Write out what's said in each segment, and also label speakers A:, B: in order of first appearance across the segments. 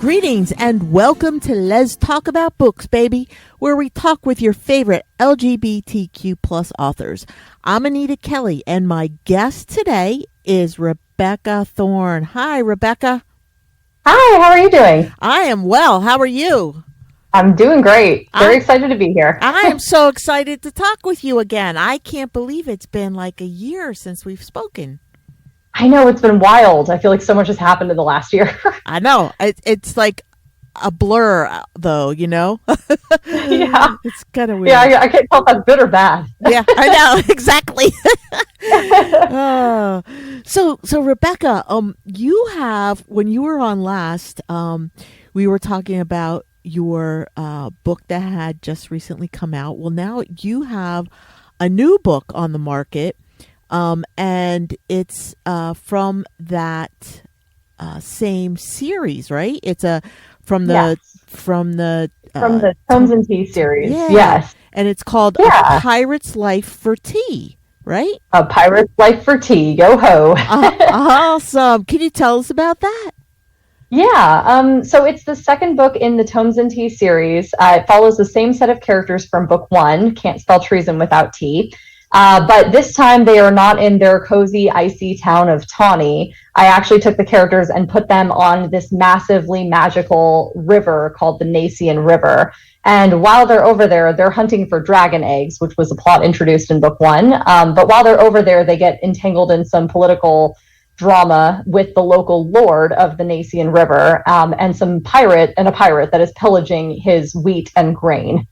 A: Greetings and welcome to Let's Talk About Books, baby, where we talk with your favorite LGBTQ plus authors. I'm Anita Kelly, and my guest today is Rebecca Thorne. Hi, Rebecca.
B: Hi, how are you doing?
A: I am well. How are you?
B: I'm doing great. Very excited to be here.
A: I am so excited to talk with you again. I can't believe it's been like a year since we've spoken.
B: I know, it's been wild. I feel like so much has happened in the last year.
A: I know. It's like a blur, though, you know?
B: Yeah.
A: It's kind of weird.
B: Yeah, I can't tell if that's good or bad.
A: Yeah, I know. Exactly. So Rebecca, you have, when you were on last, we were talking about your book that had just recently come out. Well, now you have a new book on the market. And it's from that same series, right? It's from the
B: Tomes and Tea series.
A: Yeah.
B: Yes.
A: And it's called A Pirate's Life for Tea, right?
B: A Pirate's Life for Tea. Yo ho.
A: Awesome. Can you tell us about that?
B: Yeah. So it's the second book in the Tomes and Tea series. It follows the same set of characters from book one, Can't Spell Treason Without Tea. But this time they are not in their cozy, icy town of Tawny. I actually took the characters and put them on this massively magical river called the Nacian River. And while they're over there, they're hunting for dragon eggs, which was a plot introduced in book one. But while they're over there, they get entangled in some political drama with the local lord of the Nacian River, and a pirate that is pillaging his wheat and grain.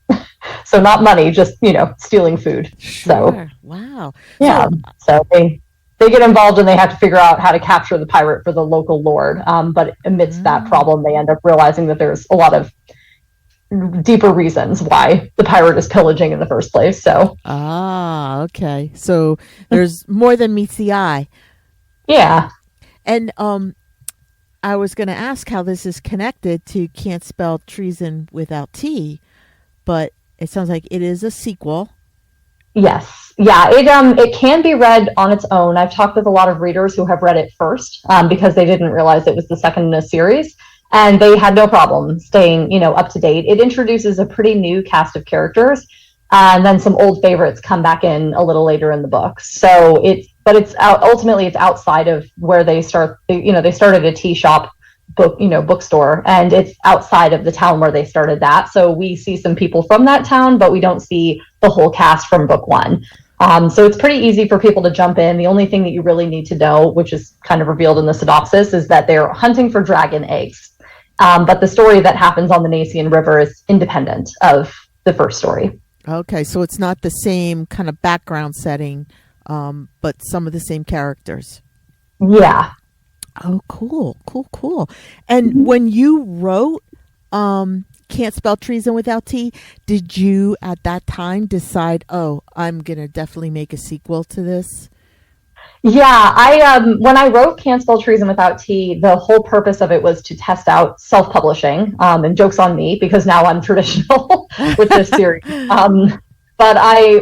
B: So not money, just, stealing food.
A: Sure.
B: So
A: wow.
B: Yeah. So they get involved and they have to figure out how to capture the pirate for the local lord. But amidst that problem, they end up realizing that there's a lot of deeper reasons why the pirate is pillaging in the first place. So
A: okay. So there's more than meets the eye.
B: Yeah.
A: And I was going to ask how this is connected to Can't Spell Treason Without Tea, but it sounds like it is a sequel.
B: Yes. Yeah, it can be read on its own. I've talked with a lot of readers who have read it first because they didn't realize it was the second in a series, and they had no problem staying, up to date. It introduces a pretty new cast of characters, and then some old favorites come back in a little later in the book. So ultimately it's outside of where they start. They started a tea shop bookstore, and it's outside of the town where they started that. So we see some people from that town, but we don't see the whole cast from book one. So it's pretty easy for people to jump in. The only thing that you really need to know, which is kind of revealed in the synopsis, is that they're hunting for dragon eggs. But the story that happens on the Nacian River is independent of the first story.
A: Okay, so it's not the same kind of background setting, but some of the same characters.
B: Yeah.
A: Oh, cool. And when you wrote Can't Spell Treason Without Tea, did you at that time decide, I'm going to definitely make a sequel to this?
B: Yeah, when I wrote Can't Spell Treason Without Tea, the whole purpose of it was to test out self-publishing, and joke's on me because now I'm traditional with this series. But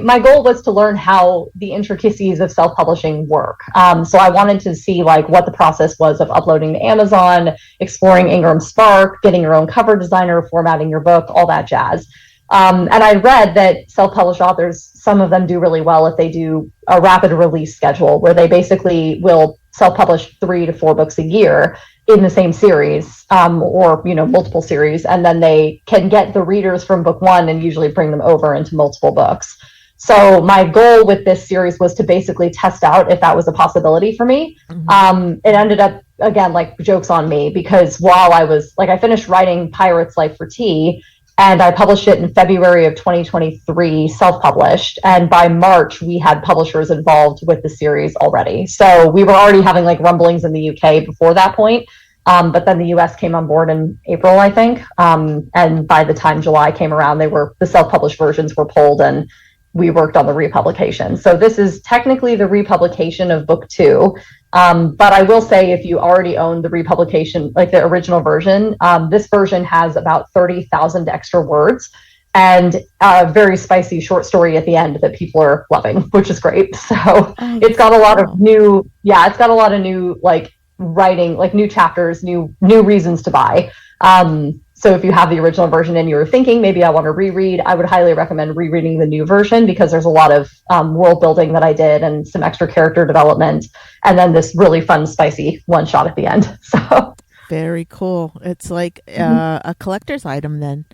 B: my goal was to learn how the intricacies of self-publishing work. So I wanted to see what the process was of uploading to Amazon, exploring Ingram Spark, getting your own cover designer, formatting your book, all that jazz. And I read that self-published authors, some of them do really well if they do a rapid release schedule where they basically will self-publish 3 to 4 books a year in the same series, or multiple series, and then they can get the readers from book one and usually bring them over into multiple books. So my goal with this series was to basically test out if that was a possibility for me. Mm-hmm. It ended up, again, joke's on me, because while I finished writing Pirate's Life for Tea, and I published it in February of 2023, self-published. And by March, we had publishers involved with the series already. So we were already having rumblings in the UK before that point. But then the US came on board in April, I think. And by the time July came around, the self-published versions were pulled, and we worked on the republication. So this is technically the republication of book two. But I will say, if you already own the republication, the original version, this version has about 30,000 extra words and a very spicy short story at the end that people are loving, which is great. So it's got a lot of new writing, new chapters, new reasons to buy. So if you have the original version and you're thinking maybe I want to reread, I would highly recommend rereading the new version because there's a lot of world building that I did and some extra character development, and then this really fun, spicy one shot at the end. So
A: Very cool. It's like a collector's item then.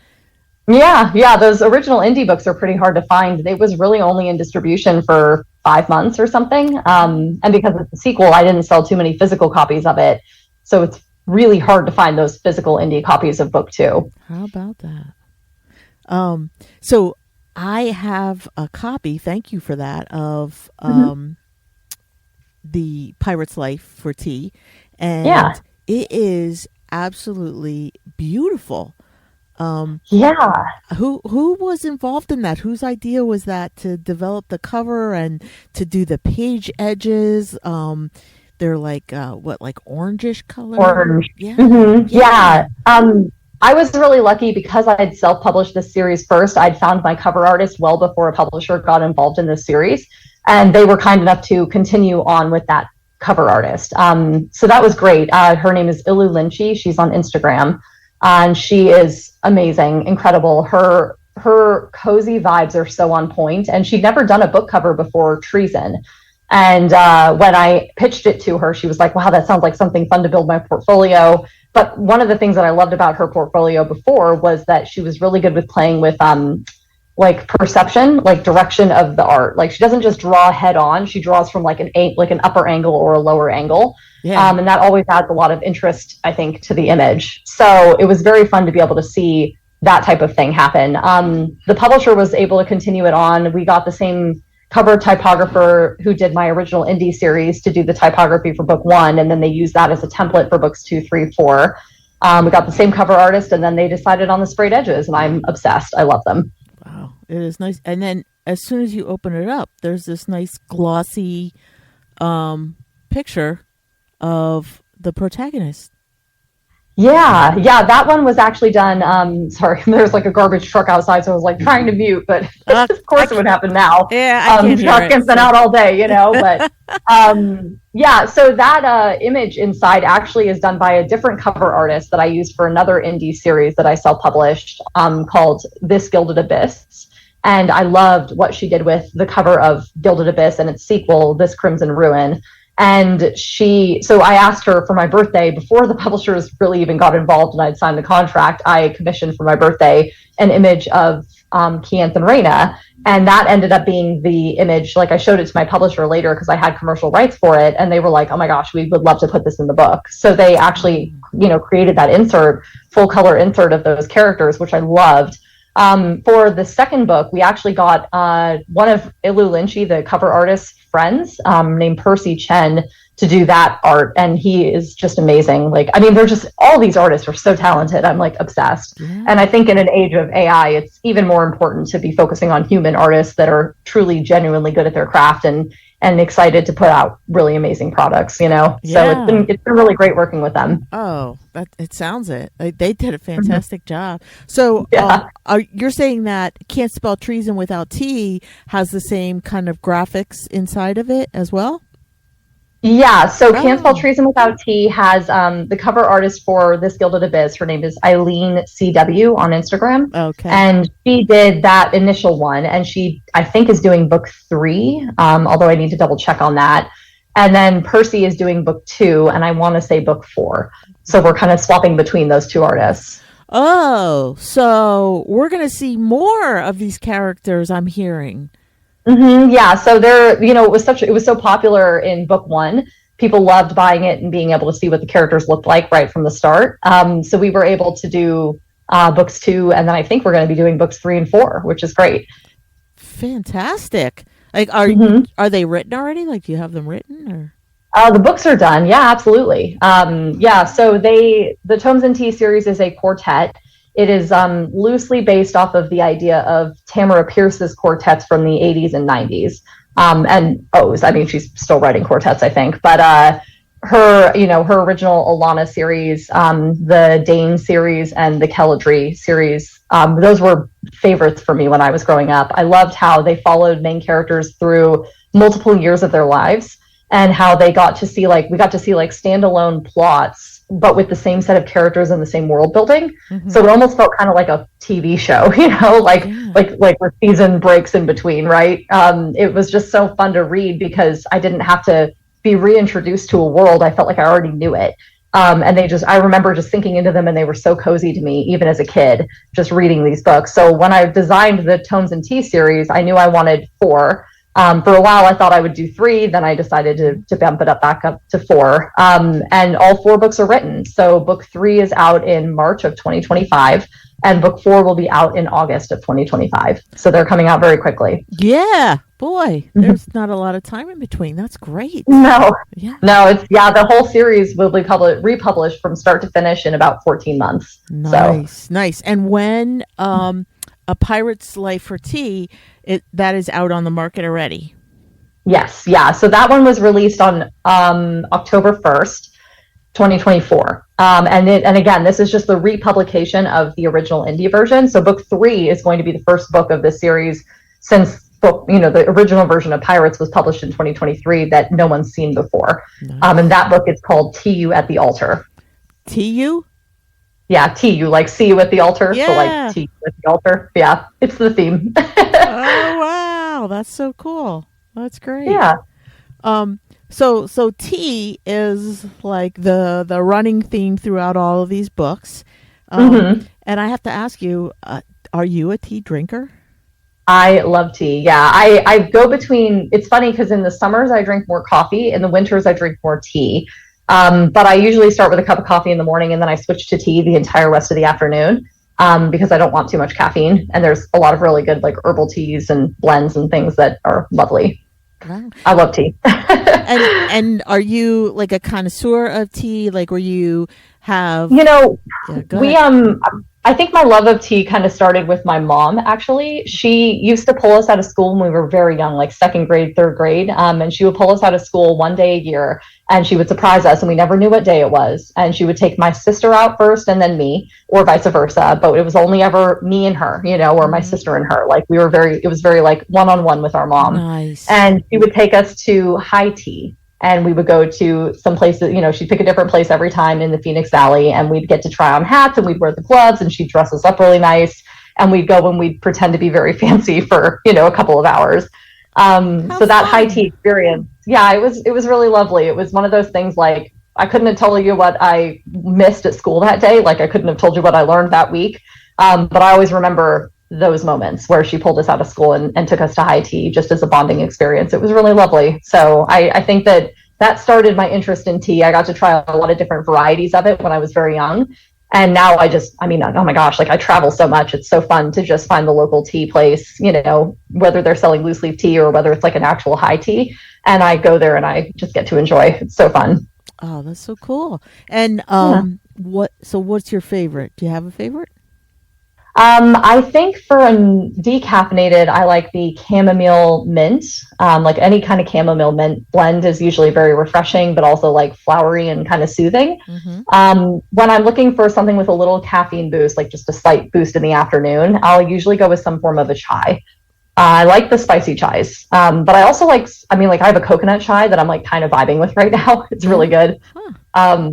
B: yeah, those original indie books are pretty hard to find. It was really only in distribution for 5 months or something, and because it's a sequel, I didn't sell too many physical copies of it, so it's really hard to find those physical indie copies of book 2.
A: How about that? So I have a copy, thank you for that, of The Pirate's Life for Tea. And
B: Yeah.
A: it is absolutely beautiful.
B: Yeah.
A: Who was involved in that? Whose idea was that to develop the cover and to do the page edges? They're like like orangish color.
B: Orange.
A: Yeah.
B: Yeah. I was really lucky because I had self-published this series first. I'd found my cover artist well before a publisher got involved in this series, and they were kind enough to continue on with that cover artist. So that was great. Her name is Ilu Lynchy. She's on Instagram, and she is amazing, incredible. Her cozy vibes are so on point, and she'd never done a book cover before Treason. And when I pitched it to her, she was like, wow, that sounds like something fun to build my portfolio. But one of the things that I loved about her portfolio before was that she was really good with playing with like perception, like direction of the art. Like she doesn't just draw head on; she draws from like an upper angle or a lower angle, and that always adds a lot of interest, I think, to the image. So it was very fun to be able to see that type of thing happen. The publisher was able to continue it on. We got the same cover typographer who did my original indie series to do the typography for book 1, and then they used that as a template for books 2, 3, 4. We got the same cover artist, and then they decided on the sprayed edges, and I'm obsessed. I love them.
A: Wow, it is nice. And then as soon as you open it up, there's this nice glossy picture of the protagonist.
B: Yeah, that one was actually done. Sorry, there's like a garbage truck outside, so I was like trying to mute, but of course it would happen now.
A: Yeah, I can't hear it.
B: Truck's been out all day, But yeah, so that image inside actually is done by a different cover artist that I used for another indie series that I self-published called This Gilded Abyss. And I loved what she did with the cover of Gilded Abyss and its sequel, This Crimson Ruin. And so I asked her for my birthday, before the publishers really even got involved and I'd signed the contract, I commissioned for my birthday an image of Keanthe and Reyna. And that ended up being the image. Like I showed it to my publisher later because I had commercial rights for it. And they were like, oh my gosh, we would love to put this in the book. So they actually, created that full color insert of those characters, which I loved. For the second book, we actually got one of Ilu Lynchy, the cover artist's friends, named Percy Chen, to do that art, and he is just amazing. They're just, all these artists are so talented. I'm like obsessed. Yeah. And I think in an age of AI, it's even more important to be focusing on human artists that are truly genuinely good at their craft and excited to put out really amazing products, Yeah. So it's been really great working with them.
A: Oh, it sounds it. They did a fantastic job. So you're saying that Can't Spell Treason Without T has the same kind of graphics inside of it as well?
B: Yeah, so Can't Spell Treason Without T has the cover artist for This Gilded Abyss. Her name is Eileen CW on Instagram. Okay. And she did that initial one, and she, I think, is doing book 3, although I need to double check on that. And then Percy is doing book 2, and I want to say book 4. So we're kind of swapping between those two artists.
A: Oh, so we're going to see more of these characters, I'm hearing.
B: Mm-hmm, yeah, so it was so popular in book 1. People loved buying it and being able to see what the characters looked like right from the start. So we were able to do books 2, and then I think we're going to be doing books 3 and 4, which is great.
A: Fantastic. Are they written already? Do you have them written or?
B: The books are done. Yeah, absolutely. So the Tomes and Tea series is a quartet. It is loosely based off of the idea of Tamara Pierce's quartets from the 80s and 90s. And O's, she's still writing quartets, I think. But her original Alana series, the Dane series, and the Kelladry series, those were favorites for me when I was growing up. I loved how they followed main characters through multiple years of their lives and how they got to see, we got to see standalone plots but with the same set of characters and the same world building.
A: Mm-hmm.
B: So it almost felt kind of like a TV show, like with season breaks in between, right? It was just so fun to read because I didn't have to be reintroduced to a world. I felt like I already knew it. And I remember just sinking into them, and they were so cozy to me, even as a kid, just reading these books. So when I designed the Tones and Tea series, I knew I wanted 4. For a while, I thought I would do 3. Then I decided to bump it back up to 4. And all 4 books are written. So book 3 is out in March of 2025, and book 4 will be out in August of 2025. So they're coming out very quickly.
A: Yeah, boy, there's not a lot of time in between. That's great.
B: No,
A: Yeah.
B: no, the whole series will be republished from start to finish in about 14 months.
A: Nice, nice. And when A Pirate's Life for Tea, that is out on the market already.
B: Yes, yeah. So that one was released on October 1st, 2024. And again, this is just the republication of the original indie version. So book 3 is going to be the first book of this series since the original version of Pirates was published in 2023 that no one's seen before. Nice. And that book is called "TU at the Altar."
A: TU?
B: Yeah, TU, like see you at the altar.
A: Yeah.
B: So like TU at the altar. Yeah, it's the theme.
A: Oh wow, that's so cool. That's great.
B: Yeah.
A: So tea is like the running theme throughout all of these books. And I have to ask you, are you a tea drinker?
B: I love tea. Yeah, I go between. It's funny because in the summers I drink more coffee, in the winters I drink more tea. But I usually start with a cup of coffee in the morning, and then I switch to tea the entire rest of the afternoon because I don't want too much caffeine. And there's a lot of really good like herbal teas and blends and things that are lovely. Wow. I love tea.
A: and are you like a connoisseur of tea? Like where you have
B: I think my love of tea kind of started with my mom, actually. She used to pull us out of school when we were very young, like 2nd grade, 3rd grade. And she would pull us out of school one day a year, and she would surprise us, and we never knew what day it was. And she would take my sister out first and then me, or vice versa. But it was only ever me and her, or my sister and her. Like it was very like one-on-one with our mom.
A: Nice.
B: And she would take us to high tea. And we would go to some places, she'd pick a different place every time in the Phoenix Valley, and we'd get to try on hats, and we'd wear the gloves, and she'd dress us up really nice. And we'd go and we'd pretend to be very fancy for, a couple of hours. So that high tea experience, yeah, it was really lovely. It was one of those things like, I couldn't have told you what I missed at school that day. Like I couldn't have told you what I learned that week. But I always remember those moments where she pulled us out of school and took us to high tea just as a bonding experience. It was really lovely. So I think that started my interest in tea. I got to try a lot of different varieties of it when I was very young. And now oh my gosh, like I travel so much. It's so fun to just find the local tea place, whether they're selling loose leaf tea or whether it's like an actual high tea. And I go there and I just get to enjoy. It's so fun.
A: Oh, that's so cool. And what's your favorite? Do you have a favorite?
B: I think for a decaffeinated, I like the chamomile mint. Like any kind of chamomile mint blend is usually very refreshing, but also like flowery and kind of soothing. Mm-hmm. When I'm looking for something with a little caffeine boost, like just a slight boost in the afternoon, I'll usually go with some form of a chai. I like the spicy chais, but I also I have a coconut chai that I'm like kind of vibing with right now. It's really good. Huh.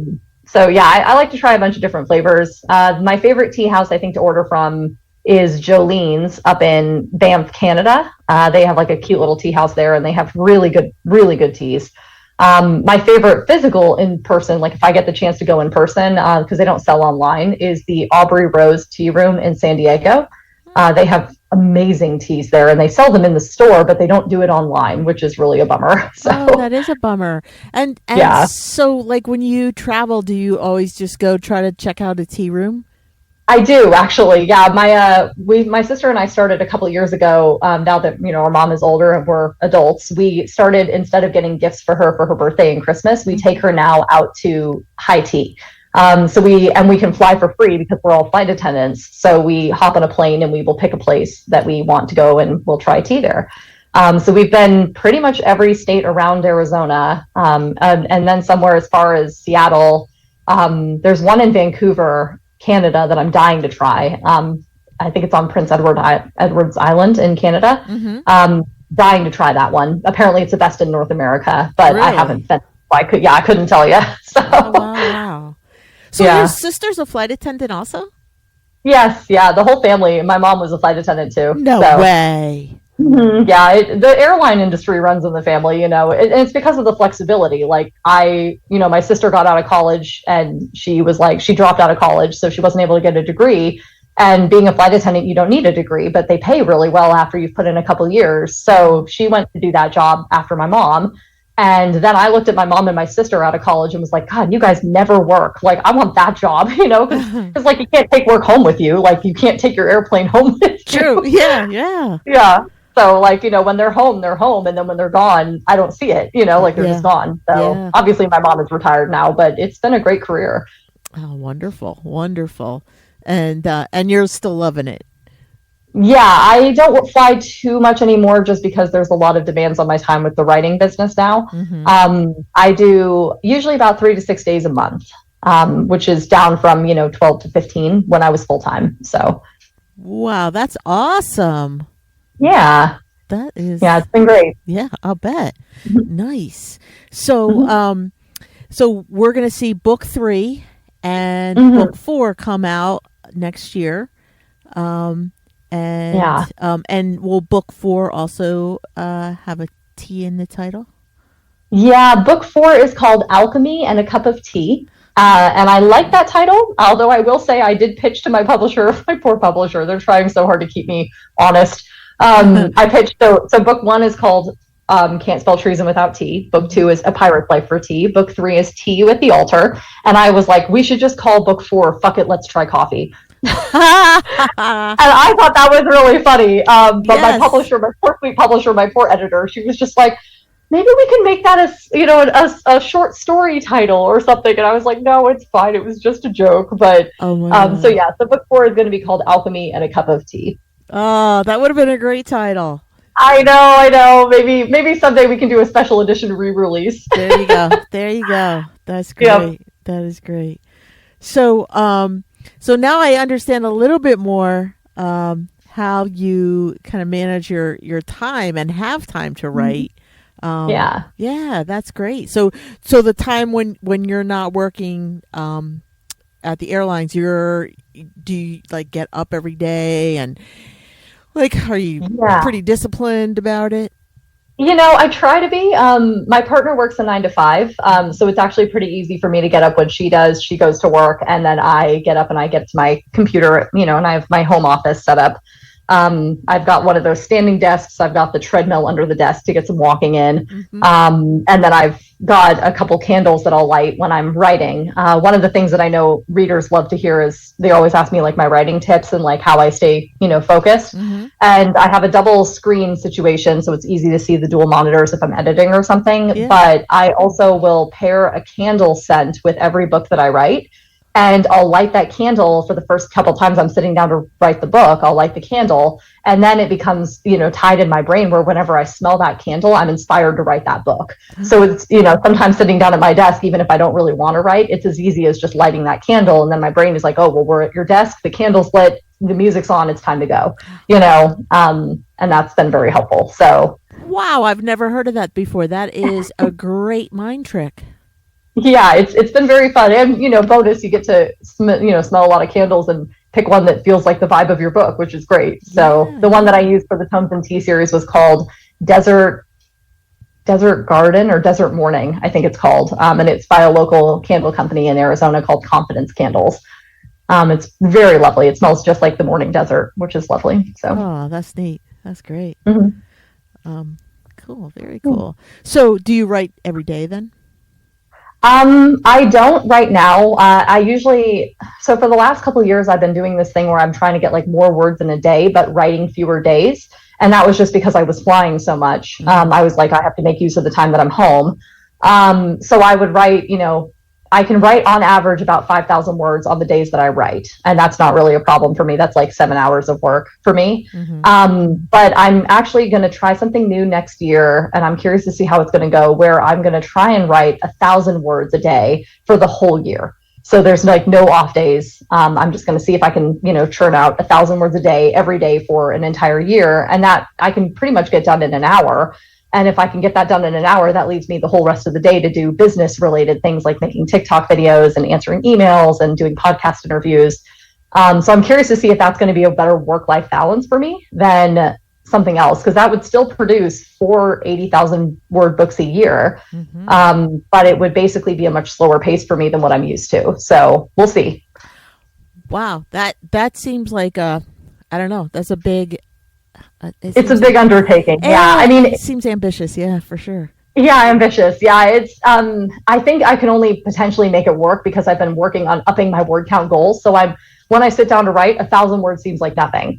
B: So yeah, I like to try a bunch of different flavors. My favorite tea house I think to order from is Jolene's up in Banff, Canada. They have like a cute little tea house there, and they have really good teas. My favorite physical in person, like if I get the chance to go in person, because they don't sell online, is the Aubrey Rose Tea Room in San Diego. They have amazing teas there, and they sell them in the store, but they don't do it online, which is really a bummer. So
A: that is a bummer. And
B: yeah.
A: So like when you travel, do you always just go try to check out a tea room?
B: I do actually. Yeah. My sister and I started a couple of years ago. Now that, our mom is older and we're adults, we started, instead of getting gifts for her birthday and Christmas, we take her now out to high tea. So we can fly for free because we're all flight attendants. So we hop on a plane and we will pick a place that we want to go and we'll try tea there. So we've been pretty much every state around Arizona, and then somewhere as far as Seattle. There's one in Vancouver, Canada that I'm dying to try. I think it's on Prince Edward's Island in Canada. Mm-hmm. Dying to try that one. Apparently it's the best in North America, but really? I haven't been. I couldn't tell you. So.
A: Oh, wow. So your
B: Yeah.
A: sister's a flight attendant also?
B: Yes. Yeah. The whole family. My mom was a flight attendant too.
A: No
B: So
A: way.
B: yeah, the airline industry runs in the family, and it's because of the flexibility. Like my sister got out of college and she was like, she dropped out of college, so she wasn't able to get a degree. And being a flight attendant, you don't need a degree, but they pay really well after you've put in a couple years. So she went to do that job after my mom. And then I looked at my mom and my sister out of college and was like, God, you guys never work. Like, I want that job, because like you can't take work home with you. Like you can't take your airplane home with you.
A: True. Yeah, yeah.
B: Yeah. So like, when they're home, they're home. And then when they're gone, I don't see it, like they're
A: Yeah.
B: just gone. So
A: Yeah.
B: obviously my mom is retired now, but it's been a great career.
A: Oh, wonderful. Wonderful. And you're still loving it.
B: Yeah, I don't fly too much anymore just because there's a lot of demands on my time with the writing business now.
A: Mm-hmm.
B: I do usually about 3 to 6 days a month, which is down from, 12 to 15 when I was full time. So
A: Wow, that's awesome.
B: yeah,
A: That is
B: yeah, it's been great.
A: yeah, I'll bet. Nice. So so we're gonna see book 3 and
B: Mhm.
A: book 4 come out next year. Um
B: Yeah.
A: and will book 4 also have a T in the title?
B: Yeah, book 4 is called Alchemy and a Cup of Tea. And I like that title, although I will say I did pitch to my publisher, my poor publisher. They're trying so hard to keep me honest. I pitched, so book 1 is called Can't Spell Treason Without Tea. Book 2 is A Pirate's Life for Tea. Book 3 is Tea with the Altar. And I was like, we should just call book 4, Fuck It, Let's Try Coffee. And I thought that was really funny. But my
A: Yes.
B: publisher, my poor sweet publisher, my poor editor, she was just like, maybe we can make that a short story title or something. And I was like, no, it's fine. It was just a joke. But
A: Oh my
B: so
A: God.
B: yeah, so book 4 is going to be called Alchemy and a Cup of Tea.
A: Oh, that would have been a great title.
B: I know. Maybe someday we can do a special edition re-release.
A: There you go. There you go. That's great.
B: Yep.
A: That is great. So so now I understand a little bit more how you kind of manage your time and have time to write.
B: Yeah.
A: Yeah, that's great. So the time when you're not working at the airlines, do you like get up every day and like are you
B: Yeah.
A: pretty disciplined about it?
B: I try to be. My partner works a 9 to 5, so it's actually pretty easy for me to get up when she does. She goes to work, and then I get up and I get to my computer, and I have my home office set up. I've got one of those standing desks. I've got the treadmill under the desk to get some walking in.
A: Mm-hmm.
B: And then I've got a couple candles that I'll light when I'm writing. One of the things that I know readers love to hear is they always ask me like my writing tips and like how I stay, focused.
A: Mm-hmm.
B: And I have a double screen situation, so it's easy to see the dual monitors if I'm editing or something.
A: Yeah.
B: But I also will pair a candle scent with every book that I write. And I'll light that candle for the first couple times I'm sitting down to write the book. I'll light the candle, and then it becomes, tied in my brain where whenever I smell that candle, I'm inspired to write that book. So it's, sometimes sitting down at my desk, even if I don't really want to write, it's as easy as just lighting that candle. And then my brain is like, oh, well, we're at your desk, the candle's lit, the music's on, it's time to go, and that's been very helpful. So
A: Wow, I've never heard of that before. That is a great mind trick.
B: yeah, it's been very fun. And, bonus, you get to, smell a lot of candles and pick one that feels like the vibe of your book, which is great. So
A: Yeah.
B: the one that I used for the Tomes and Tea series was called Desert Garden or Desert Morning, I think it's called. And it's by a local candle company in Arizona called Confidence Candles. It's very lovely. It smells just like the morning desert, which is lovely. So
A: Oh, that's neat. That's great.
B: Mhm.
A: Cool. Very cool. So do you write every day then?
B: I don't right now. So for the last couple of years, I've been doing this thing where I'm trying to get like more words in a day, but writing fewer days. And that was just because I was flying so much. I was like, I have to make use of the time that I'm home. So I would write, I can write on average about 5,000 words on the days that I write. And that's not really a problem for me. That's like 7 hours of work for me.
A: Mm-hmm.
B: But I'm actually going to try something new next year. And I'm curious to see how it's going to go, where I'm going to try and write 1,000 words a day for the whole year. So there's like no off days. I'm just going to see if I can, churn out 1,000 words a day every day for an entire year. And that I can pretty much get done in an hour. And if I can get that done in an hour, that leaves me the whole rest of the day to do business related things like making TikTok videos and answering emails and doing podcast interviews. So I'm curious to see if that's going to be a better work-life balance for me than something else, because that would still produce 4 80,000 word books a year. But it would basically be a much slower pace for me than what I'm used to. So we'll see.
A: Wow. That seems like I don't know. That's a big,
B: it's a big undertaking. Yeah. I mean,
A: it seems ambitious. Yeah, for sure.
B: Yeah, ambitious. Yeah, it's I think I can only potentially make it work because I've been working on upping my word count goals. So when I sit down to write, 1,000 words seems like nothing.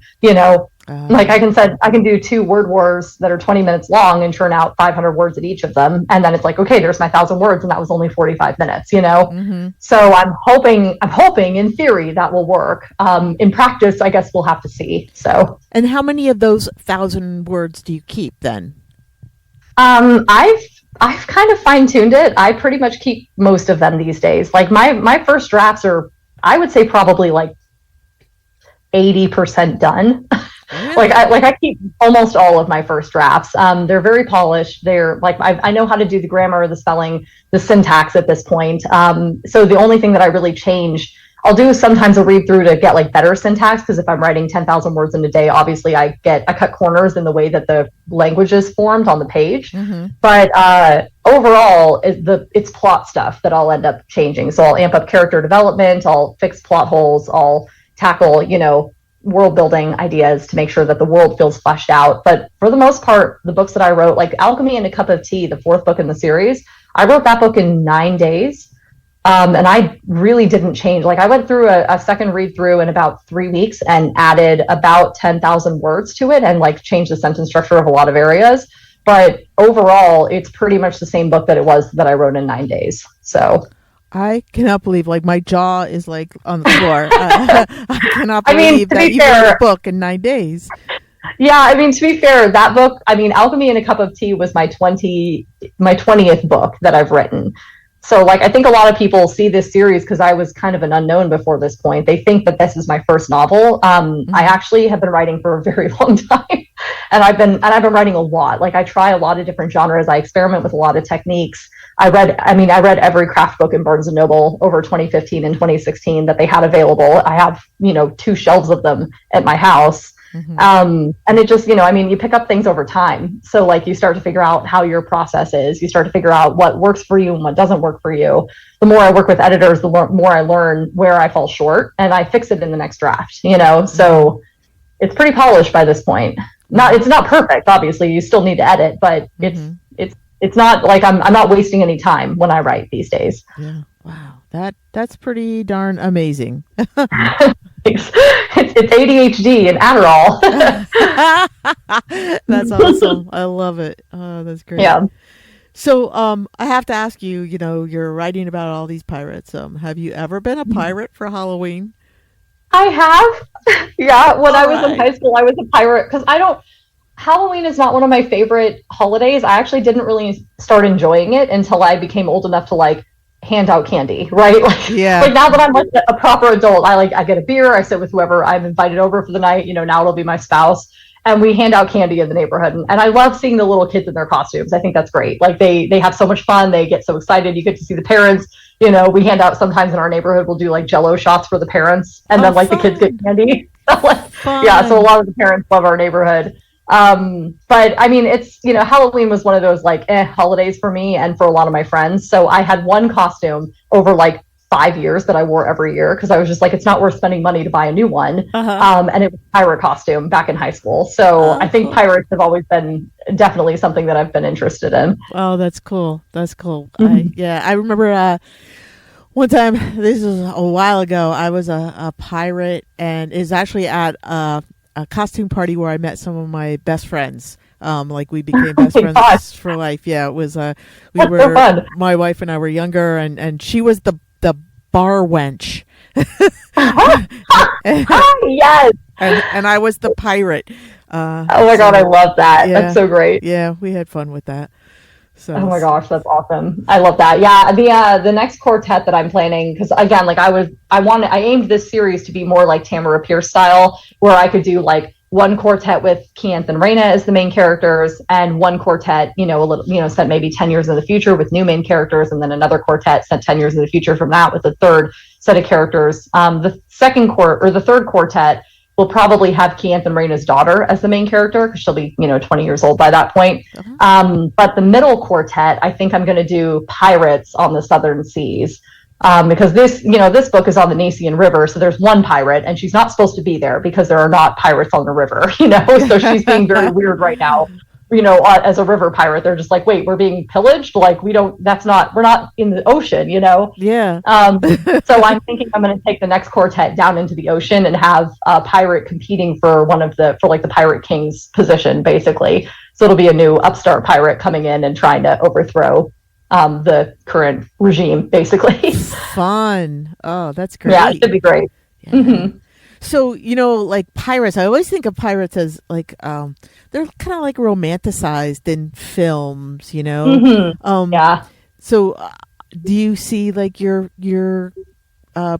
B: Like I can do 2 word wars that are 20 minutes long and churn out 500 words at each of them, and then it's like, okay, there's my 1,000 words, and that was only 45 minutes. So I'm hoping in theory that will work. In practice, I guess we'll have to see. So,
A: and how many of those 1,000 words do you keep then?
B: I've kind of fine-tuned it. I pretty much keep most of them these days. Like my first drafts are, I would say, probably like 80% done.
A: Really?
B: I keep almost all of my first drafts. They're very polished. They're like, I know how to do the grammar, the spelling, the syntax at this point. So the only thing that I really change, I'll do sometimes a read through to get like better syntax, because if I'm writing 10,000 words in a day, obviously I cut corners in the way that the language is formed on the page. But overall, it's plot stuff that I'll end up changing. So I'll amp up character development, I'll fix plot holes, I'll tackle, world building ideas to make sure that the world feels fleshed out. But for the most part, the books that I wrote, like Alchemy and a Cup of Tea, the 4th book in the series, I wrote that book in 9 days. And I really didn't change. Like I went through a second read through in about 3 weeks and added about 10,000 words to it and like changed the sentence structure of a lot of areas. But overall, it's pretty much the same book that it was that I wrote in 9 days. So
A: I cannot believe, like, my jaw is like on the floor. I cannot believe that you wrote a book in 9 days.
B: Yeah, I mean, to be fair, that book, Alchemy and a Cup of Tea was my 20th book that I've written. So, like, I think a lot of people see this series because I was kind of an unknown before this point. They think that this is my first novel. I actually have been writing for a very long time, and I've been writing a lot. Like, I try a lot of different genres. I experiment with a lot of techniques. I read every craft book in Barnes and Noble over 2015 and 2016 that they had available. I have, 2 shelves of them at my house. And it just, you pick up things over time. So like you start to figure out how your process is. You start to figure out what works for you and what doesn't work for you. The more I work with editors, the more I learn where I fall short, and I fix it in the next draft, So it's pretty polished by this point. It's not perfect, obviously. You still need to edit, but it's not like I'm not wasting any time when I write these days.
A: Yeah. Wow. That's pretty darn amazing.
B: It's ADHD and Adderall.
A: That's awesome. I love it. Oh, that's great.
B: Yeah.
A: So I have to ask you, you're writing about all these pirates. Have you ever been a pirate for Halloween?
B: I have. Yeah. When I was in high school, I was a pirate because Halloween is not one of my favorite holidays. I actually didn't really start enjoying it until I became old enough to hand out candy, right? Like now that I'm like a proper adult, I get a beer, I sit with whoever I'm invited over for the night, now it'll be my spouse, and we hand out candy in the neighborhood. And I love seeing the little kids in their costumes. I think that's great. Like they have so much fun. They get so excited. You get to see the parents. We hand out, sometimes in our neighborhood, we'll do like Jell-O shots for the parents, and then
A: fun.
B: The kids get candy. Yeah, so a lot of the parents love our neighborhood. But it's, Halloween was one of those holidays for me and for a lot of my friends. So I had one costume over 5 years that I wore every year because I was just like, it's not worth spending money to buy a new one. And it was a pirate costume back in high school. So I think pirates have always been definitely something that I've been interested in.
A: Oh, that's cool. That's cool. I remember one time, this was a while ago, I was a pirate, and is actually at a costume party where I met some of my best friends. We became best friends for life. Yeah, it was. My wife and I were younger, and she was the bar wench.
B: Yes.
A: And I was the pirate.
B: Oh my God, I love that.
A: Yeah,
B: that's so great.
A: Yeah, we had fun with that. So,
B: oh my gosh, that's awesome. I love that. Yeah, the next quartet that I'm planning, because again, I aimed this series to be more like Tamara Pierce style, where I could do one quartet with Keith and Raina as the main characters, and one quartet, a little, set maybe 10 years in the future with new main characters, and then another quartet set 10 years in the future from that with a third set of characters. The third quartet will probably have Keith and Raina's daughter as the main character because she'll be, 20 years old by that point. But the middle quartet, I think I'm going to do pirates on the Southern Seas. Because this book is on the Nacian River, so there's one pirate, and she's not supposed to be there because there are not pirates on the river, so she's being very weird right now, as a river pirate. They're just like, wait, we're being pillaged? Like, we're not in the ocean,
A: Yeah.
B: So I'm thinking I'm going to take the next quartet down into the ocean and have a pirate competing for the Pirate King's position, basically. So it'll be a new upstart pirate coming in and trying to overthrow the current regime, basically.
A: Fun. Oh, that's great.
B: Yeah, it should be great.
A: Yeah. Mm-hmm. So, like pirates, I always think of pirates as like, they're kind of like romanticized in films,
B: Mm-hmm. Yeah.
A: So do you see like your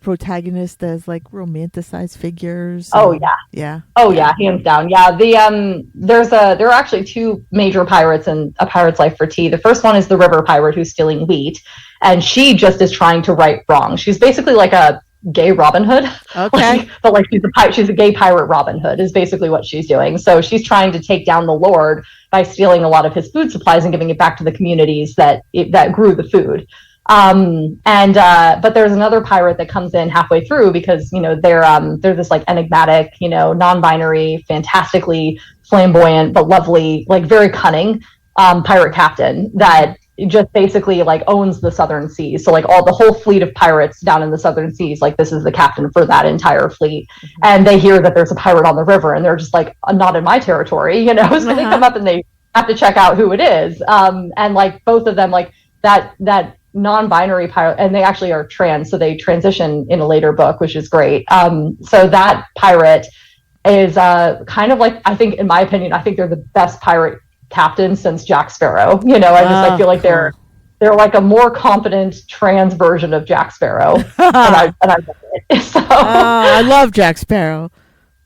A: protagonist as like romanticized figures?
B: Oh yeah.
A: Yeah.
B: Oh yeah, hands down. Yeah. There are actually two major pirates in A Pirate's Life for Tea. The first one is the river pirate who's stealing wheat, and she just is trying to right wrong. She's basically like a gay Robin Hood.
A: Okay.
B: But she's a gay pirate Robin Hood is basically what she's doing. So she's trying to take down the Lord by stealing a lot of his food supplies and giving it back to the communities that grew the food. But there's another pirate that comes in halfway through because, they're this like enigmatic, non-binary, fantastically flamboyant, but lovely, like very cunning, pirate captain that just basically like owns the Southern Seas. So like the whole fleet of pirates down in the Southern Seas, like this is the captain for that entire fleet. Mm-hmm. And they hear that there's a pirate on the river and they're just like, not in my territory, so they come up and they have to check out who it is. And like both of them, like that non-binary pirate, and they actually are trans, so they transition in a later book, which is great. So that pirate is kind of like, I think, in my opinion, I think they're the best pirate captain since Jack Sparrow. I feel like cool. They're like a more competent trans version of Jack Sparrow, and I love it. So
A: I love Jack Sparrow.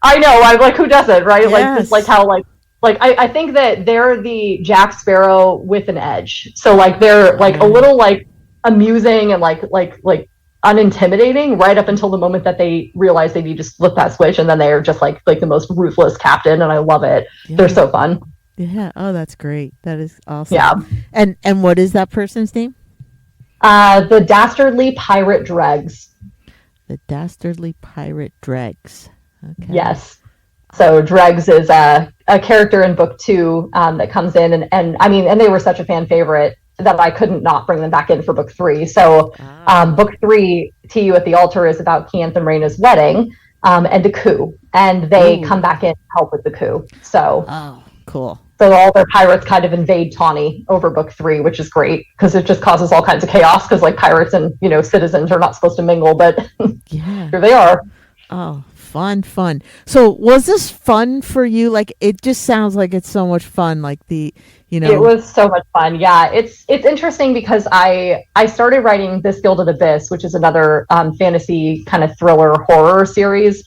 B: I know. I'm like, who doesn't, right?
A: Yes.
B: Like just like how I think that they're the Jack Sparrow with an edge. So like they're like a little like amusing and like unintimidating right up until the moment that they realize they need to flip that switch, and then they're just like the most ruthless captain, and I love it. Yeah. They're so fun.
A: Yeah. Oh, that's great. That is awesome.
B: Yeah.
A: And what is that person's name?
B: The Dastardly Pirate Dregs.
A: The Dastardly Pirate Dregs. Okay.
B: Yes. So Dregs is a character in book 2 that comes in, and they were such a fan favorite that I couldn't not bring them back in for book 3. So book 3, To You at the Altar, is about Keith and Raina's wedding and a coup, and they come back in to help with the coup. So
A: cool.
B: So all their pirates kind of invade Tawny over book 3, which is great because it just causes all kinds of chaos because like pirates and citizens are not supposed to mingle, but
A: yeah,
B: here they are.
A: Oh, fun. So was this fun for you? Like, it just sounds like it's so much fun. Like It
B: was so much fun. Yeah, it's interesting because I started writing This Gilded Abyss, which is another fantasy kind of thriller horror series.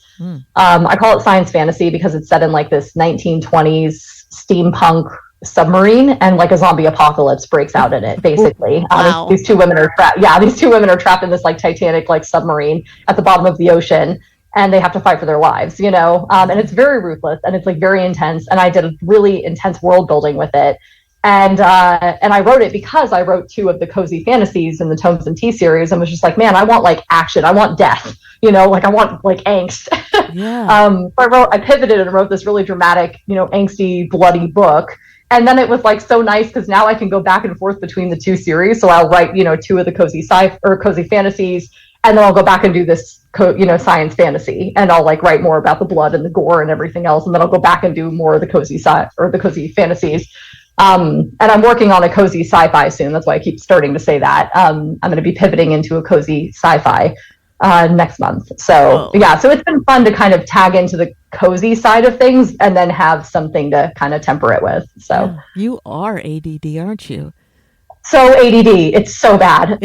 B: I call it science fantasy because it's set in like this 1920s steampunk submarine, and like a zombie apocalypse breaks out in it, basically.
A: Wow.
B: These two women are trapped. Yeah, these two women are trapped in this like Titanic like submarine at the bottom of the ocean, and they have to fight for their lives, and it's very ruthless and it's like very intense. And I did a really intense world building with it. And I wrote it because I wrote 2 of the cozy fantasies in the Tomes and Tea series, and was just like, man, I want like action, I want death, like I want like angst.
A: Yeah.
B: So I pivoted and wrote this really dramatic, angsty, bloody book. And then it was like so nice because now I can go back and forth between the 2 series. So I'll write, 2 of the cozy cozy fantasies, and then I'll go back and do this science fantasy, and I'll like write more about the blood and the gore and everything else, and then I'll go back and do more of the cozy the cozy fantasies. And I'm working on a cozy sci-fi soon. That's why I keep starting to say that. I'm going to be pivoting into a cozy sci-fi next month. So yeah, so it's been fun to kind of tag into the cozy side of things and then have something to kind of temper it with. So
A: you are ADD, aren't you?
B: So ADD, it's so bad.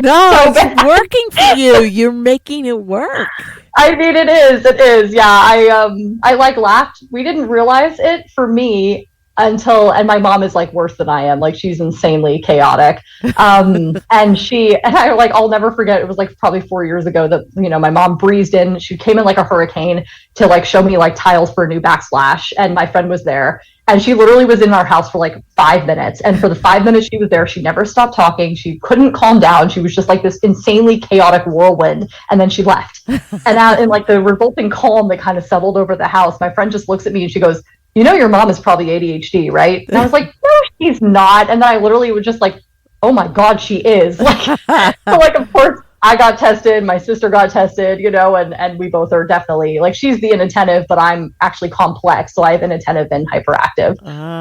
A: No,
B: so
A: it's working for you. You're making it work.
B: I mean, it is. It is. Yeah. I like laughed. We didn't realize it for me until, and my mom is like worse than I am. Like she's insanely chaotic. And I like, I'll never forget. It was like probably 4 years ago that, my mom breezed in. She came in like a hurricane to like show me like tiles for a new backsplash. And my friend was there. And she literally was in our house for like 5 minutes. And for the 5 minutes she was there, she never stopped talking. She couldn't calm down. She was just like this insanely chaotic whirlwind. And then she left. And out in like the resulting calm that kind of settled over the house, my friend just looks at me and she goes, your mom is probably ADHD, right? And I was like, no, she's not. And then I literally was just like, oh my God, she is. Like, so like, of course, I got tested, my sister got tested, and we both are definitely, like, she's the inattentive, but I'm actually complex. So I have inattentive and hyperactive.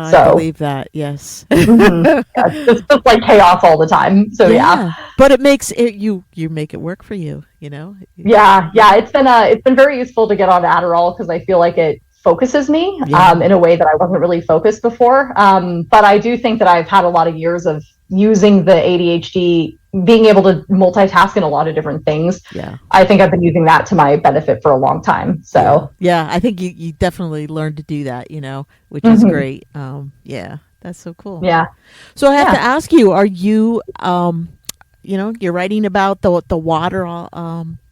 B: So
A: I believe that, yes.
B: Yeah, it's just like chaos all the time. So yeah.
A: But it makes it, you make it work for you,
B: Yeah. It's been very useful to get on Adderall because I feel like it focuses me in a way that I wasn't really focused before. But I do think that I've had a lot of years of using the ADHD, being able to multitask in a lot of different things.
A: Yeah.
B: I think I've been using that to my benefit for a long time. So
A: yeah, I think you definitely learned to do that, which is great. Yeah, that's so cool.
B: Yeah.
A: So I have to ask you, are you, you're writing about the water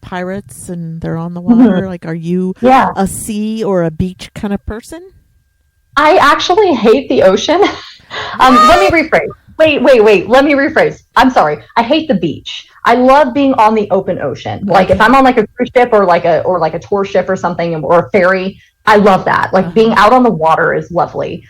A: pirates and they're on the water. Like, are you a sea or a beach kind of person?
B: I actually hate the ocean. Let me rephrase. Wait. Let me rephrase. I'm sorry. I hate the beach. I love being on the open ocean. Like if I'm on like a cruise ship or like a tour ship or something or a ferry, I love that. Like being out on the water is lovely.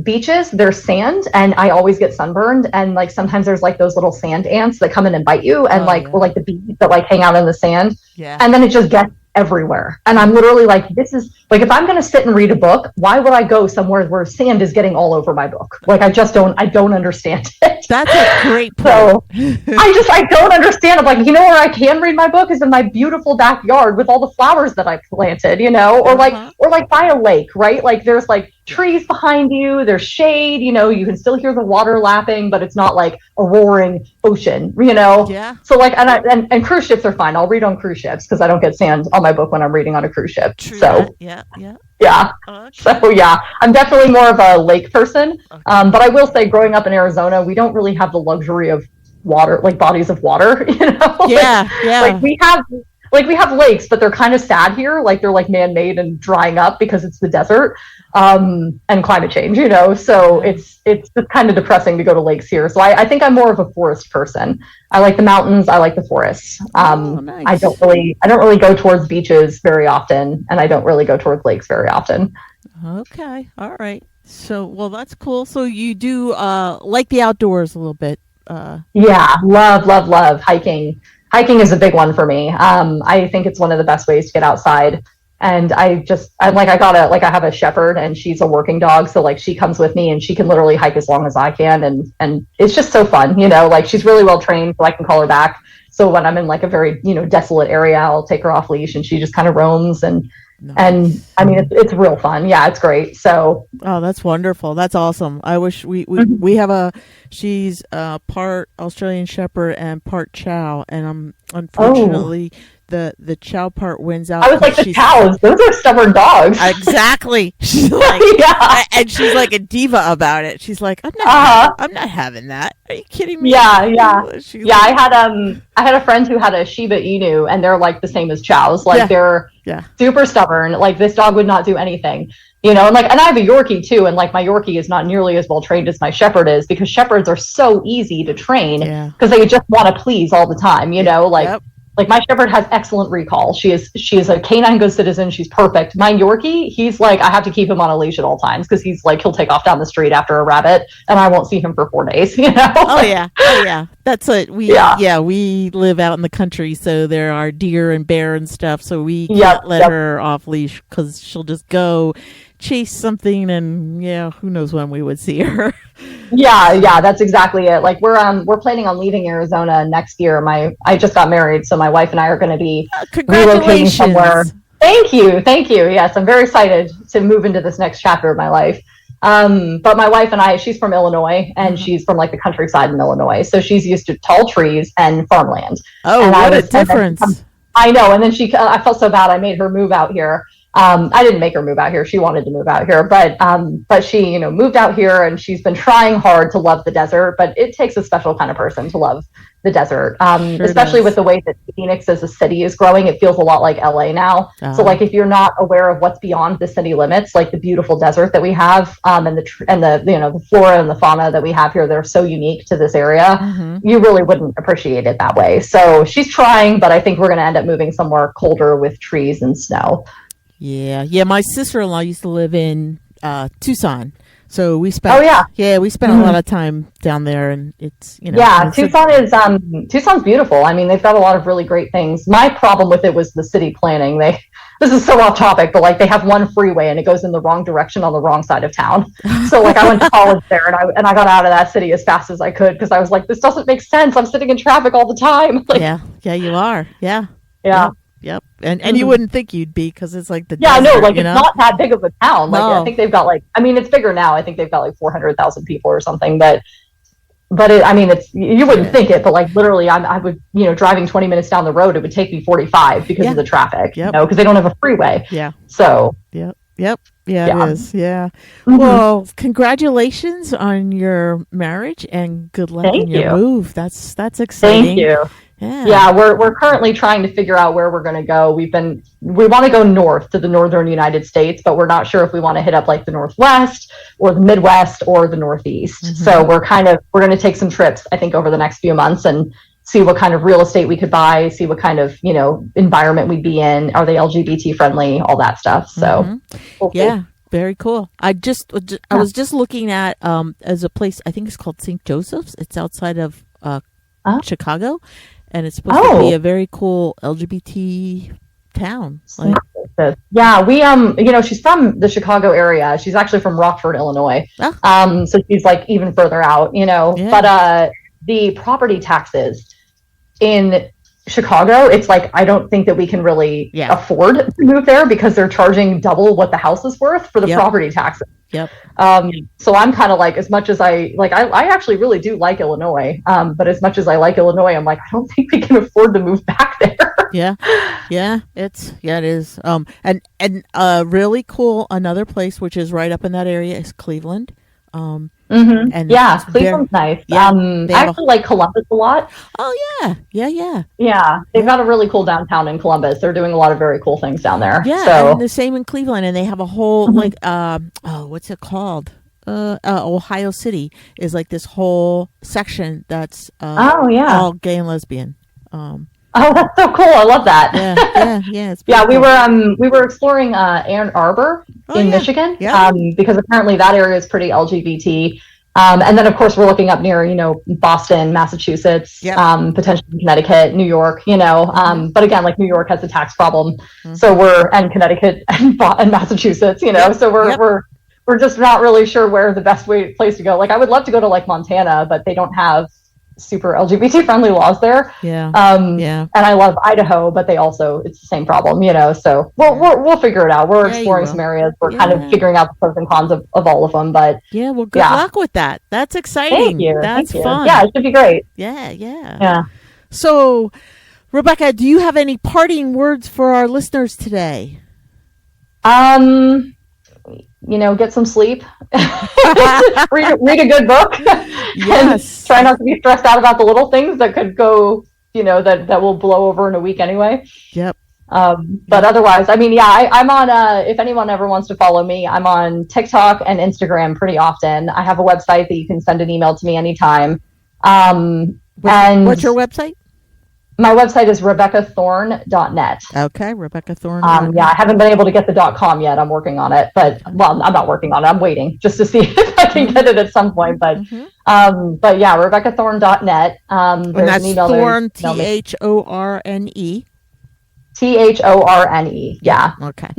B: Beaches, there's sand and I always get sunburned. And like sometimes there's like those little sand ants that come in and bite you and or like the bees that like hang out in the sand. Yeah. And then it just gets everywhere. And I'm literally like, this is like, if I'm going to sit and read a book, why would I go somewhere where sand is getting all over my book? Like, I don't understand it.
A: That's a great point.
B: So I don't understand. I'm like, where I can read my book is in my beautiful backyard with all the flowers that I planted, or like by a lake, right? Like there's like trees behind you, there's shade, you can still hear the water lapping, but it's not like a roaring ocean,
A: Yeah.
B: So like, and cruise ships are fine. I'll read on cruise ships because I don't get sand on my book when I'm reading on a cruise ship.
A: True.
B: So
A: yeah.
B: Okay. So yeah, I'm definitely more of a lake person. Okay. But I will say, growing up in Arizona, we don't really have the luxury of water, like bodies of water.
A: Yeah.
B: Like we have lakes, but they're kind of sad here. Like they're like man-made and drying up because it's the desert and climate change. So it's just kind of depressing to go to lakes here. So I think I'm more of a forest person. I like the mountains. I like the forests.
A: Nice.
B: I don't really go towards beaches very often, and I don't really go towards lakes very often.
A: Okay. All right. So, well, that's cool. So you do like the outdoors a little bit.
B: Yeah, love hiking. Hiking is a big one for me. I think it's one of the best ways to get outside. And I have a shepherd and she's a working dog. So like she comes with me and she can literally hike as long as I can. And it's just so fun, like she's really well trained, so I can call her back. So when I'm in like a very, desolate area, I'll take her off leash and she just kind of roams and I mean, it's real fun. Yeah, it's great. So.
A: Oh, that's wonderful. That's awesome. I wish we have she's part Australian Shepherd and part Chow. And unfortunately, the Chow part wins out.
B: I was like, the Chows, those are stubborn dogs.
A: Exactly. She's like, and she's like a diva about it. She's like, I'm not having that. Are you kidding me?
B: Yeah. I had a friend who had a Shiba Inu, and they're like the same as Chows. Like they're super stubborn. Like this dog would not do anything. And I have a Yorkie too, and like my Yorkie is not nearly as well trained as my Shepherd is, because Shepherds are so easy to train because they just want to please all the time. Like my Shepherd has excellent recall. She is a canine good citizen. She's perfect. My Yorkie, he's like, I have to keep him on a leash at all times because he's like, he'll take off down the street after a rabbit and I won't see him for 4 days,
A: Oh yeah. That's it. We live out in the country, so there are deer and bear and stuff. So we can't let her off leash because she'll just go chase something, and who knows when we would see her.
B: Yeah, that's exactly it. Like we're planning on leaving Arizona next year. I just got married, so my wife and I are going to be relocating somewhere. Thank you. Yes, I'm very excited to move into this next chapter of my life. But my wife and I, she's from Illinois, and she's from like the countryside in Illinois, so she's used to tall trees and farmland.
A: Oh,
B: and
A: what a difference!
B: I know. And then I felt so bad. I made her move out here. I didn't make her move out here. She wanted to move out here, but she, moved out here, and she's been trying hard to love the desert. But it takes a special kind of person to love the desert, especially with the way that Phoenix as a city is growing. It feels a lot like LA now. So like if you're not aware of what's beyond the city limits, like the beautiful desert that we have, and the flora and the fauna that we have here, they're so unique to this area. You really wouldn't appreciate it that way. So she's trying, but I think we're going to end up moving somewhere colder with trees and snow.
A: Yeah. My sister-in-law used to live in Tucson. So we spent, we spent a lot of time down there, and it's,
B: Tucson's beautiful. I mean, they've got a lot of really great things. My problem with it was the city planning. This is so off topic, but like they have one freeway and it goes in the wrong direction on the wrong side of town. So like I went to college there, and I got out of that city as fast as I could, because I was like, this doesn't make sense. I'm sitting in traffic all the time. Like,
A: yeah, you are. Yeah. Yep. And you wouldn't think you'd be, because it's like the desert,
B: I know, like it's not that big of a town. Like I think they've got it's bigger now. I think they've got like 400,000 people or something, but it's, you wouldn't think it, but like literally I would, driving 20 minutes down the road, it would take me 45 because of the traffic, because they don't have a freeway.
A: Yeah.
B: So.
A: Yep. Yeah, it is. Yeah. Well, congratulations on your marriage, and good luck in your move. That's exciting.
B: Thank you. Yeah, we're currently trying to figure out where we're going to go. We want to go north to the northern United States, but we're not sure if we want to hit up like the Northwest or the Midwest or the Northeast. So we're going to take some trips, I think, over the next few months, and see what kind of real estate we could buy, see what kind of, environment we'd be in. Are they LGBT friendly? All that stuff. So
A: yeah, very cool. I was just looking at as a place, I think it's called St. Joseph's. It's outside of Chicago. And it's supposed to be a very cool LGBT town.
B: Yeah, she's from the Chicago area. She's actually from Rockford, Illinois. So she's like even further out, But the property taxes in Chicago, it's like, I don't think that we can really afford to move there, because they're charging double what the house is worth for the property taxes.
A: Yep.
B: So I'm kind of like, as much as I actually really do like Illinois, but as much as I like Illinois, I'm like, I don't think we can afford to move back there.
A: It is. And really cool. Another place which is right up in that area is Cleveland. And
B: Cleveland's nice. I actually like Columbus a lot.
A: Oh yeah.
B: They've got a really cool downtown in Columbus. They're doing a lot of very cool things down there.
A: And the same in Cleveland, and they have a whole what's it called? Ohio City is like this whole section that's all gay and lesbian.
B: Oh, that's so cool! I love that.
A: It's
B: cool. We were exploring Ann Arbor in Michigan, because apparently that area is pretty LGBT. And then of course we're looking up near, Boston, Massachusetts, potentially Connecticut, New York, but again, like New York has a tax problem, so and Connecticut and Massachusetts, so we're just not really sure where the best place to go. Like I would love to go to like Montana, but they don't have super LGBT friendly laws there. And I love Idaho, but it's the same problem, so we'll figure it out. We're exploring some areas. We're kind of figuring out the pros and cons of all of them, but
A: good luck with that. That's exciting.
B: Thank you.
A: That's fun.
B: Yeah, it should be great.
A: Yeah. So Rebecca, do you have any parting words for our listeners today?
B: Get some sleep, read a good book, and try not to be stressed out about the little things that could go, that will blow over in a week anyway. But otherwise, I'm on, if anyone ever wants to follow me, I'm on TikTok and Instagram pretty often. I have a website that you can send an email to me anytime.
A: What's your website?
B: My website is RebeccaThorne.net.
A: Okay, Rebecca Thorne.
B: I haven't been able to get the .com yet. I'm working on it, but I'm not working on it. I'm waiting just to see if I can get it at some point. But RebeccaThorne.net.
A: And that's an email Thorne, Thorne.
B: Thorne. Yeah.
A: Okay.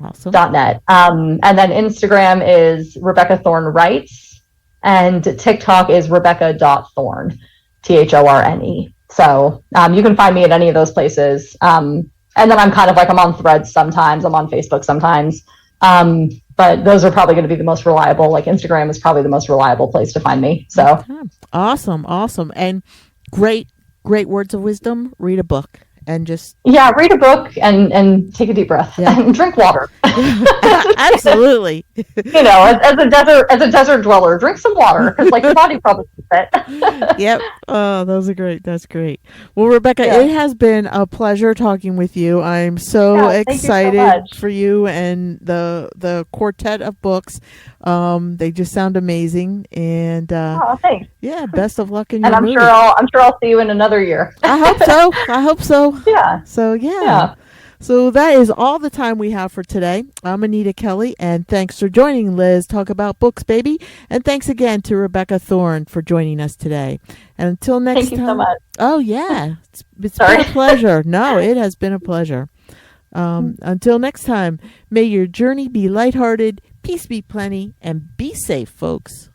B: Awesome. .net. And then Instagram is Rebecca Thorne Writes, and TikTok is Rebecca.Thorne. Thorne. So you can find me at any of those places. And then I'm kind of like, I'm on Threads sometimes. I'm on Facebook sometimes. but those are probably going to be the most reliable. Like Instagram is probably the most reliable place to find me. So
A: Okay. Awesome. And great words of wisdom. Read a book and just
B: yeah, read a book and take a deep breath and drink water.
A: absolutely.
B: As a desert dweller, drink some water because like your body probably needs it.
A: Yep. Oh, those are great. That's great. Well, Rebecca, it has been a pleasure talking with you. I'm so excited for you and the quartet of books. They just sound amazing, and
B: thanks.
A: Yeah, best of luck in your
B: movie. I'm sure I'll see you in another year.
A: I hope so.
B: Yeah.
A: So yeah. So that is all the time we have for today. I'm Anita Kelly, and thanks for joining Liz Talk About Books, baby. And thanks again to Rebecca Thorne for joining us today. And until next time.
B: Thank you so much.
A: Oh, yeah. It's been a pleasure. No, it has been a pleasure. Until next time, may your journey be lighthearted, peace be plenty, and be safe, folks.